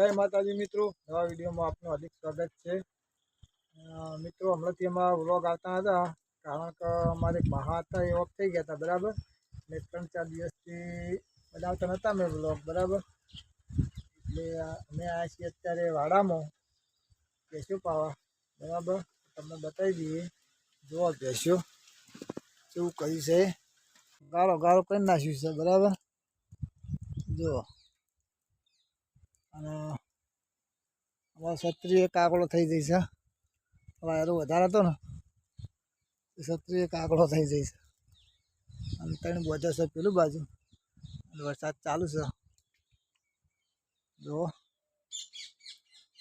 जय माताजी मित्रों, नवा विडियो में आपનું हार्दिक स्वागत है। मित्रों हमણાંથી અમારા વ્લોગ આવતા હતા કારણ કે અમારે મહા હતા એ ઓફ થઈ ગયા હતા બરાબર ને 3-4 દિવસથી બનાવતા નહોતા મેં વ્લોગ બરાબર એટલે અમે આવ્યા છીએ અત્યારે વાડામાં ભેંસો પાવા બરાબર તમને બતાવી દઈએ। જો ભેંસો કેવું કરી છે, ગાળો ગાળો કરી નાખ્યું છે બરાબર। જો અને અમારો ક્ષત્રિય કાગડો થઈ જઈશ। વાયરો વધારે હતો ને ક્ષત્રિય કાગડો થઈ જઈશ અને ત્રણ બોજા છે પેલું બાજુ વરસાદ ચાલુ છે। જો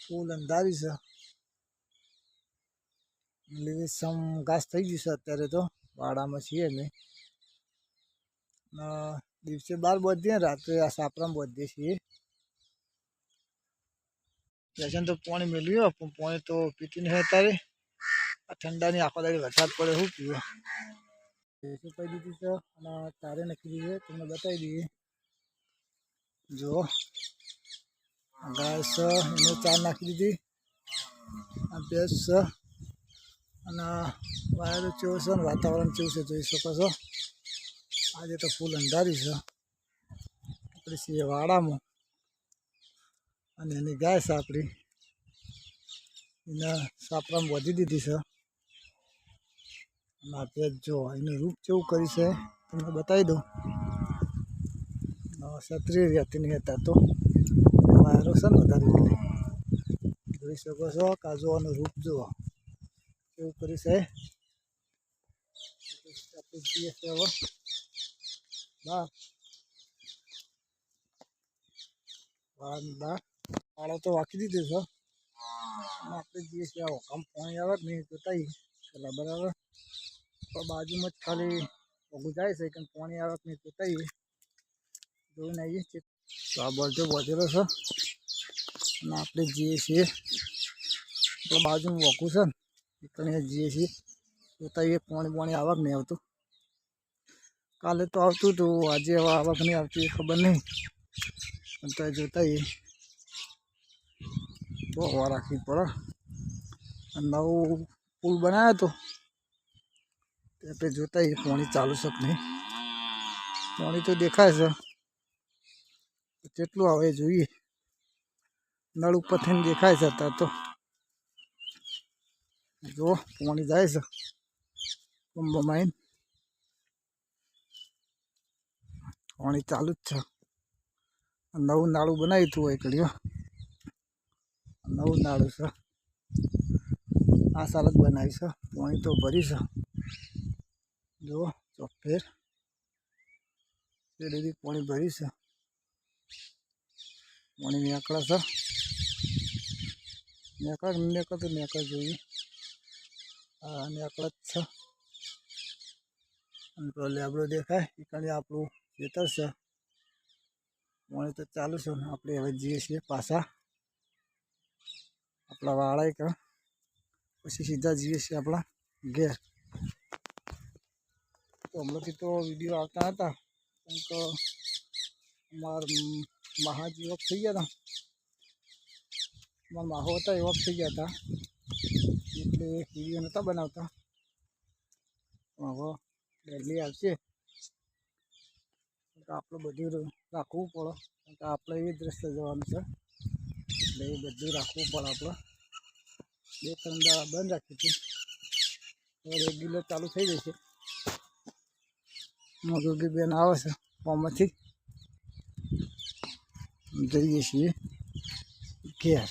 ફૂલ અંધારી છે, લીલીછમ ઘાસ થઈ ગયું છે અત્યારે તો વાડામાં છીએ અમે। દિવસે 12 બોધીએ રાત્રે આ સાપરામાં બોધીએ છીએ। जैसे तो पानी मिलियो पानी तो पीती नहीं है ठंडा नहीं आखो दाड़ी वरसाद पड़े हूँ पीओ ऐसे पी दी थी तारे नखी दी है तुमने बताई दी। जो गाय इन्हें चार नाखी दी भैंस वायर चेव से वातावरण चेव से जी सको। आज तो फूल अंधारी से अपनी सीए वाड़ा में અને એની ગાય છે આપણી એને સાપરામાં બોધી દીધી છે અને આ ભેંસ જો એનું રૂપ કેવું કરી છે તમને બતાવી દઉં। ક્ષત્રિય રહેતી નહીં હતા તો વાયરો છે ને વધારે એટલે જોઈ શકો છો કાજુવાનું રૂપ જુઓ કેવું કરી છે। આપણે જઈએ છે હવે બહાર બહાર વાળો तो वाकी दीधो छो આપણે જઈએ છીએ આમ પાણી આવે નહીં જોતા પેલા બરાબર તો બાજુમાં જ ખાલી ઓગું જાય છે કે પાણી આવે નહીં જોતા જોઈને આવીએ છીએ। તો આ બોલજો બોધેલો છે અને આપણે જઈએ છીએ તો બાજુમાં ઓગું છે ને નીકળીને જઈએ છીએ જોતા પાણી પાણી આવક નહીં આવતું। કાલે તો આવતું હતું આજે હવે આવક નહીં આવતી એ ખબર નહીં પણ તો જોતા બહુ વાર રાખવી પડે। નવું પુલ બનાવ્યો હતો તે જોતા પાણી ચાલુ છે કે નહીં પાણી તો દેખાય છે કેટલું આવે જોઈએ નળ ઉપર થઈને દેખાય છે અત્યારે તો જો પાણી જાય છે કુંભમાં પાણી ચાલુ જ છે। નવું નાળું બનાવ્યું હતું હોય કડીઓ નવું નાળું છે આ સાલ જ બનાવી છે પાણી તો ભરી છે જો ચોફેર શેરડી પાણી ભરી છે પાણી નીકળે છે નીકળ તો નીકળ જોઈએ હા નીકળ જ છે અને તો લેબડો દેખાય એ કારણે આપણું ખેતર છે પાણી તો ચાલુ છે ને આપણે હવે જઈએ છીએ પાછા આપણા વાળા કે પછી સીધા જઈએ છીએ આપણા ઘેર। તો હમણાંથી તો વિડીયો આવતા હતા કેમ કે અમારા મહાજી ઓફ થઈ ગયા હતા અમારા માહો હતા એ ઓફ થઈ ગયા હતા એટલે વિડીયો નહોતા બનાવતા હવે ડેલી આવશે આપણે બધું રાખવું પડે કારણ કે આપણે એ જ રસ્તે જવાનું છે એટલે એ બધું રાખવું પડે। આપણે 2-3 દાડા બંધ રાખી હતી હવે રેગ્યુલર ચાલુ થઈ જશે। મગુગી બેન આવે છે ફોર્મમાંથી જઈએ છીએ ઘેર।